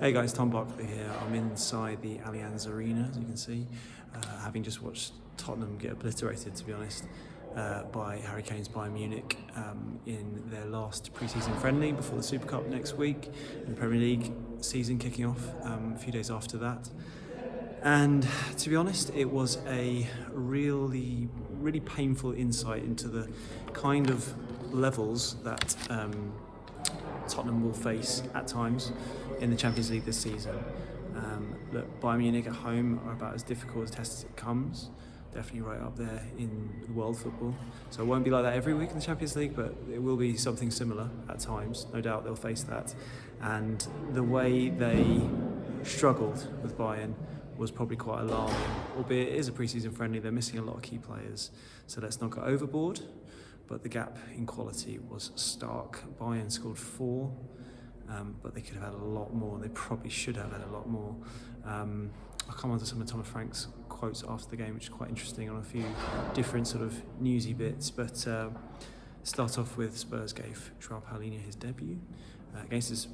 Hey guys, Tom Barclay here. I'm inside the Allianz Arena, as you can see, having just watched Tottenham get obliterated, to be honest, by Harry Kane's Bayern Munich in their last pre-season friendly before the Super Cup next week, and the Premier League season kicking off a few days after that. And to be honest, it was a really painful insight into the kind of levels that Tottenham will face at times in the Champions League this season. Look, Bayern Munich at home are about as difficult a test as it comes, definitely right up there in world football. So it won't be like that every week in the Champions League, but it will be something similar at times. No doubt they'll face that. And the way they struggled with Bayern was probably quite alarming, albeit it is a pre-season friendly. They're missing a lot of key players, so let's not go overboard. But the gap in quality was stark. Bayern scored 4, but they could have had a lot more. They probably should have had a lot more. I'll come on to some of Thomas Frank's quotes after the game, which is quite interesting on a few different sort of newsy bits. But start off with Spurs gave Joao Palhinha his debut against his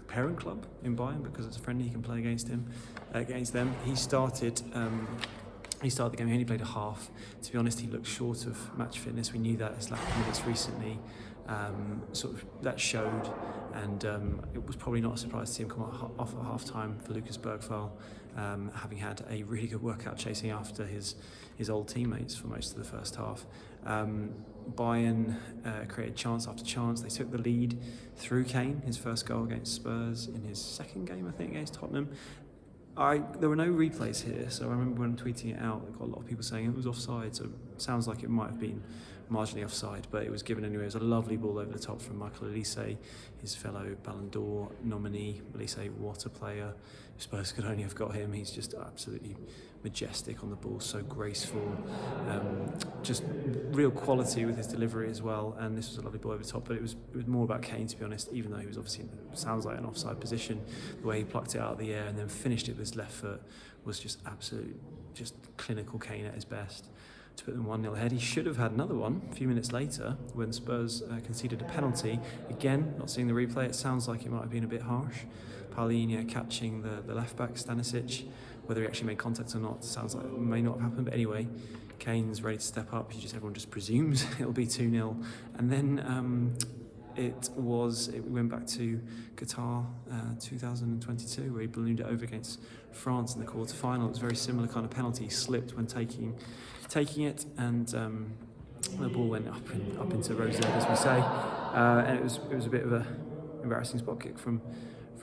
parent club in Bayern, because it's a friendly, he can play against them. He started the game. He only played a half. To be honest, he looked short of match fitness. We knew that his lack of minutes recently that showed, and it was probably not a surprise to see him come off at half time for Lucas Bergvall, having had a really good workout chasing after his old teammates for most of the first half. Bayern created chance after chance. They took the lead through Kane, his first goal against Spurs in his second game, I think, against Tottenham. There were no replays here, so I remember when tweeting it out, I got a lot of people saying it was offside, so it sounds like it might have been marginally offside, but it was given anyway. It was a lovely ball over the top from Michael Olise, his fellow Ballon d'Or nominee. Olise, what a player. Spurs could only have got him. He's just absolutely majestic on the ball, so graceful, just real quality with his delivery as well. And this was a lovely ball over the top, but it was more about Kane, to be honest, even though he was obviously, sounds like an offside position. The way he plucked it out of the air and then finished it with his left foot was just absolute, just clinical Kane at his best to put them 1-0 ahead. He should have had another one a few minutes later when Spurs conceded a penalty. Again, not seeing the replay, it sounds like it might have been a bit harsh. Palhinha catching the left-back, Stanisic. Whether he actually made contact or not, sounds like it may not have happened. But anyway, Kane's ready to step up. Everyone just presumes it'll be 2-0. And then it went back to Qatar 2022, where he ballooned it over against France in the quarter-final. It was a very similar kind of penalty. He slipped when taking it, and the ball went up into Rose, as we say. And it was a bit of a embarrassing spot kick from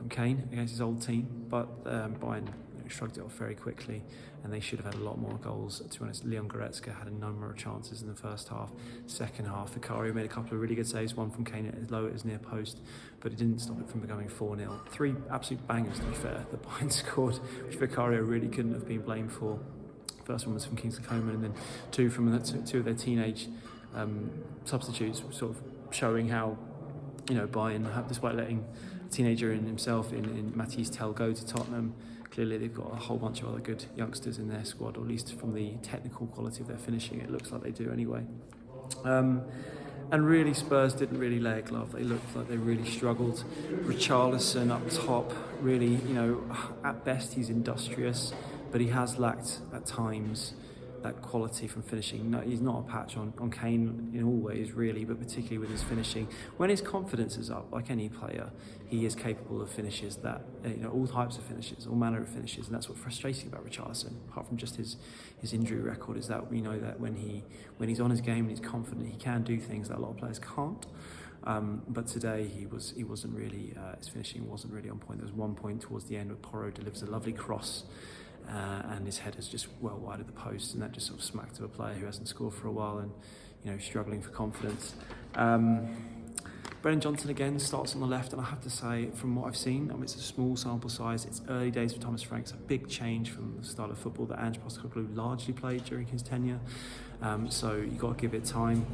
Kane against his old team, but Bayern shrugged it off very quickly, and they should have had a lot more goals. To be honest, Leon Goretzka had a number of chances in the first half. Second half, Vicario made a couple of really good saves, one from Kane at his near post, but it didn't stop it from becoming 4-0. 3 absolute bangers, to be fair, that Bayern scored, which Vicario really couldn't have been blamed for. First one was from Kingsley Coman, and then 2 from two of their teenage substitutes, sort of showing how, Bayern, despite letting a teenager in himself in Matthias Tell go to Tottenham, clearly they've got a whole bunch of other good youngsters in their squad, or at least from the technical quality of their finishing, it looks like they do anyway. And really, Spurs didn't really lay a glove. They looked like they really struggled. Richarlison up top, really, at best he's industrious, but he has lacked at times that quality from finishing. No, he's not a patch on Kane in all ways, really, but particularly with his finishing. When his confidence is up, like any player, he is capable of finishes that, all types of finishes, all manner of finishes, and that's what's frustrating about Richarlison, apart from just his injury record, is that we know that when he's on his game and he's confident, he can do things that a lot of players can't. But today he wasn't really, his finishing wasn't really on point. There was one point towards the end where Porro delivers a lovely cross, and his head is just well wide of the post, and that just sort of smacked of a player who hasn't scored for a while and struggling for confidence. Brennan Johnson again starts on the left, and I have to say, from what I've seen, it's a small sample size, it's early days for Thomas Frank. It's a big change from the style of football that Ange Postecoglou largely played during his tenure, so you've got to give it time.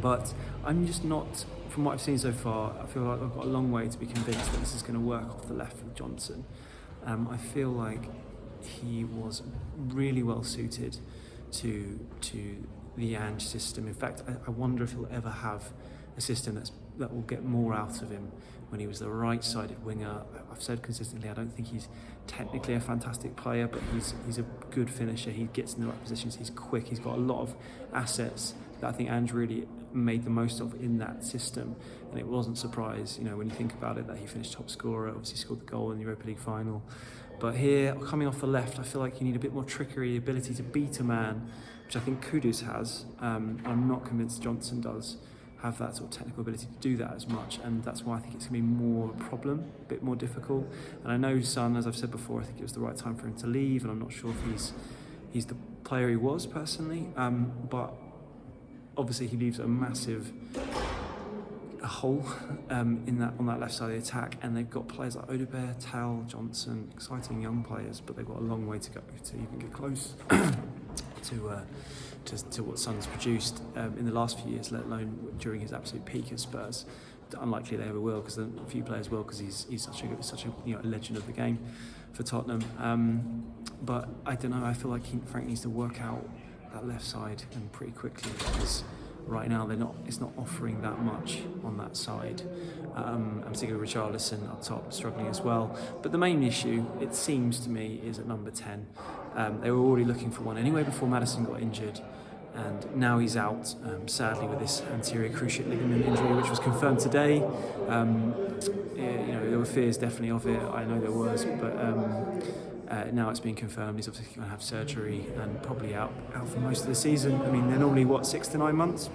But I'm just not, from what I've seen so far, I feel like I've got a long way to be convinced that this is going to work off the left with Johnson. I feel like he was really well suited to the Ange system. In fact, I wonder if he'll ever have a system that's will get more out of him when he was the right-sided winger. I've said consistently, I don't think he's technically a fantastic player, but he's a good finisher. He gets in the right positions. He's quick. He's got a lot of assets that I think Ange really made the most of in that system. And it wasn't a surprise, when you think about it, that he finished top scorer. Obviously scored the goal in the Europa League final. But here, coming off the left, I feel like you need a bit more trickery, ability to beat a man, which I think Kudus has. I'm not convinced Johnson does have that sort of technical ability to do that as much, and that's why I think it's going to be more of a problem, a bit more difficult. And I know Son, as I've said before, I think it was the right time for him to leave, and I'm not sure if he's the player he was personally, but obviously he leaves a massive hole on that left side of the attack, and they've got players like Odobert, Tal, Johnson, exciting young players, but they've got a long way to go to even get close to what Son's produced in the last few years, let alone during his absolute peak at Spurs. Unlikely they ever will, because a few players will, because he's such a legend of the game for Tottenham. But I don't know. I feel like Frank needs to work out that left side and pretty quickly, because right now it's not offering that much on that side. And particularly Richarlison up top struggling as well. But the main issue, it seems to me, is at number 10. They were already looking for one anyway before Maddison got injured, and now he's out, sadly, with this anterior cruciate ligament injury, which was confirmed today. There were fears definitely of it, I know there was, but now it's been confirmed. He's obviously going to have surgery and probably out for most of the season. I mean, they're normally 6 to 9 months,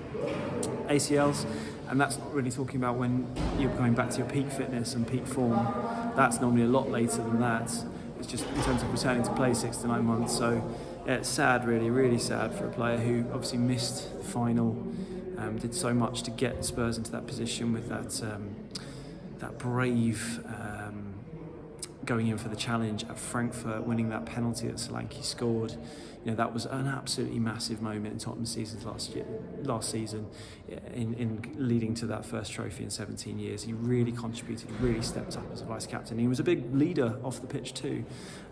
ACLs, and that's not really talking about when you're going back to your peak fitness and peak form. That's normally a lot later than that. It's just in terms of returning to play 6 to 9 months. So yeah, it's sad, really, really sad for a player who obviously missed the final, did so much to get Spurs into that position with that brave going in for the challenge at Frankfurt, winning that penalty that Solanke scored. That was an absolutely massive moment in Tottenham's seasons last season, in leading to that first trophy in 17 years. He really contributed, really stepped up as a vice captain. He was a big leader off the pitch too,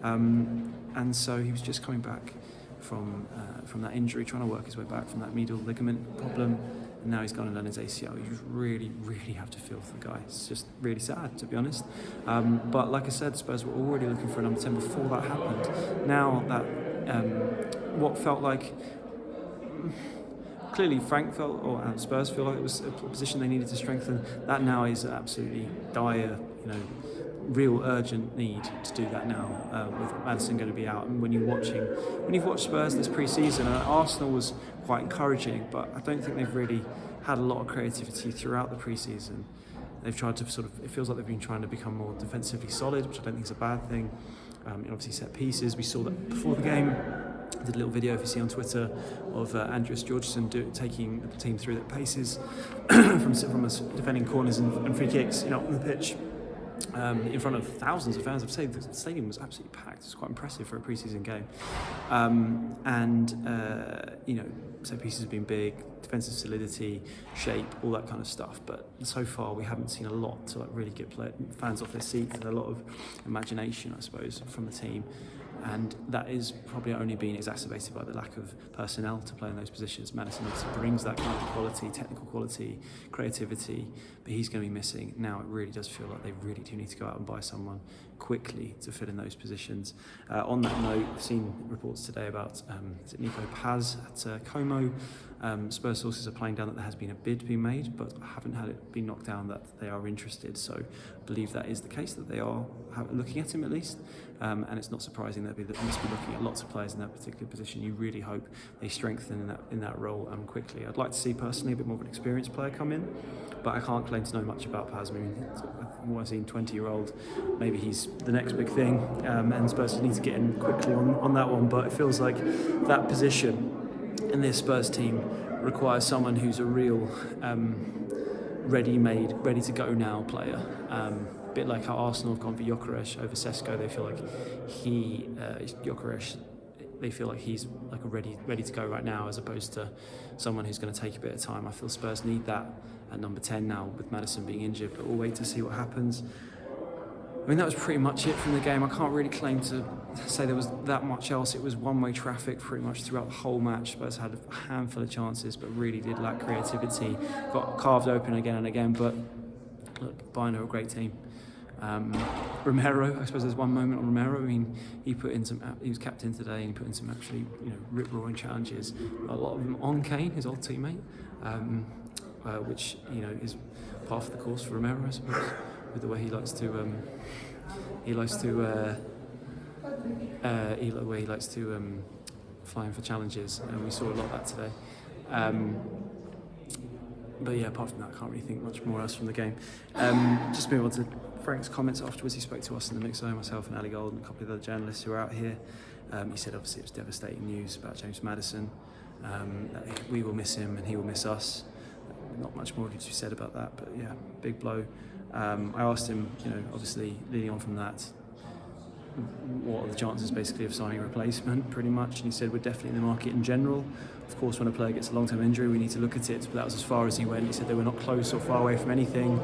and so he was just coming back from that injury, trying to work his way back from that medial ligament problem. And now he's gone and done his ACL. You just really, really have to feel for the guy. It's just really sad, to be honest. But like I said, Spurs were already looking for a number 10 before that happened. Now that what felt like, clearly Frank felt, or Spurs feel like it was a position they needed to strengthen, that now is absolutely dire, real urgent need to do that now, with Maddison going to be out. And when you've watched Spurs this pre-season, Arsenal was quite encouraging, but I don't think they've really had a lot of creativity throughout the pre-season. They've tried to it feels like they've been trying to become more defensively solid, which I don't think is a bad thing. Obviously set pieces, we saw that before the game. I did a little video, if you see on Twitter, of Andreas Georgesson taking the team through their paces from defending corners and free kicks, on the pitch. In front of thousands of fans. I'd say the stadium was absolutely packed. It's quite impressive for a pre-season game. Set pieces have been big, defensive solidity, shape, all that kind of stuff. But so far, we haven't seen a lot to really get fans off their seats, and a lot of imagination, I suppose, from the team. And that is probably only being exacerbated by the lack of personnel to play in those positions. Maddison obviously brings that kind of quality, technical quality, creativity, but he's going to be missing. Now it really does feel like they really do need to go out and buy someone quickly to fill in those positions. On that note, I've seen reports today about Nico Paz at Como. Spurs sources are playing down that there has been a bid being made, but I haven't had it been knocked down that they are interested. So I believe that is the case, that they are looking at him at least. And it's not surprising that they must be looking at lots of players in that particular position. You really hope they strengthen in that role quickly. I'd like to see personally a bit more of an experienced player come in, but I can't claim to know much about Paz. I mean, I've seen 20-year-old. Maybe he's the next big thing, and Spurs need to get in quickly on that one. But it feels like that position in this Spurs team requires someone who's a real ready-made, ready-to-go-now player. A bit like how Arsenal have gone for Gyökeres over Sesko. They feel like Gyökeres, they feel like he's like a ready to go right now, as opposed to someone who's going to take a bit of time. I feel Spurs need that at number 10 now, with Maddison being injured, but we'll wait to see what happens. I mean, that was pretty much it from the game. I can't really claim to say there was that much else. It was one-way traffic pretty much throughout the whole match. Spurs had a handful of chances, but really did lack creativity. Got carved open again and again, but look, Bayern are a great team. Romero, I suppose there's one moment on Romero. I mean, he was captain today, and he put in some actually, rip-roaring challenges. A lot of them on Kane, his old teammate, which is par for the course for Romero, I suppose, with the way he likes to fly in for challenges, and we saw a lot of that today. But yeah, apart from that, I can't really think much more else from the game. Just move on to Frank's comments afterwards. He spoke to us in the mixer, myself and Ali Gold and a couple of other journalists who were out here. He said obviously it was devastating news about James Maddison. That we will miss him and he will miss us. Not much more to be said about that, but yeah, big blow. I asked him, obviously leading on from that, what are the chances basically of signing a replacement, pretty much, and he said we're definitely in the market in general. Of course, when a player gets a long-term injury, we need to look at it, but that was as far as he went. He said they were not close or far away from anything.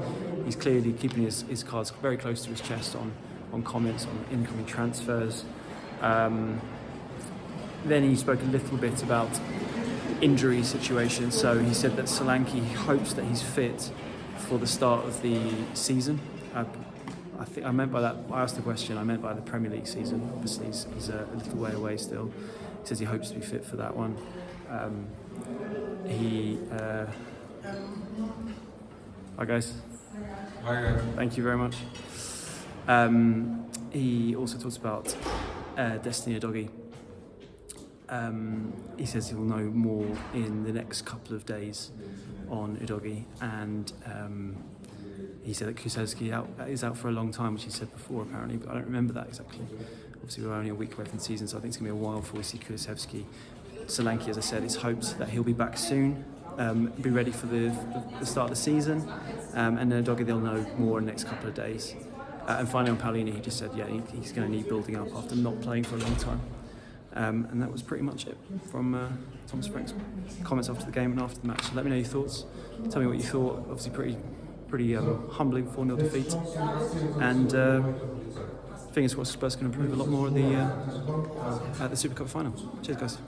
He's clearly keeping his cards very close to his chest on comments on incoming transfers. Then he spoke a little bit about injury situation. So he said that Solanke hopes that he's fit for the start of the season. I think I meant by that, I asked the question, I meant by the Premier League season. Obviously he's a little way away still. He says he hopes to be fit for that one. Hi guys. Hi guys. Thank you very much. He also talks about Destiny Udogie. He says he'll know more in the next couple of days on Udogie, and he said that Kulusevski is out for a long time, which he said before apparently, but I don't remember that exactly. Obviously we're only a week away from the season, so I think it's going to be a while before we see Kulusevski. Solanke, as I said, it's hoped that he'll be back soon, be ready for the start of the season, and then Udogie they'll know more in the next couple of days. And finally on Palhinha, he just said he's going to need building up after not playing for a long time. And that was pretty much it from Thomas Frank's comments after the game and after the match. So let me know your thoughts. Tell me what you thought. Obviously pretty humbling 4-0 defeat. And fingers crossed Spurs can improve a lot more at the Super Cup final. Cheers guys.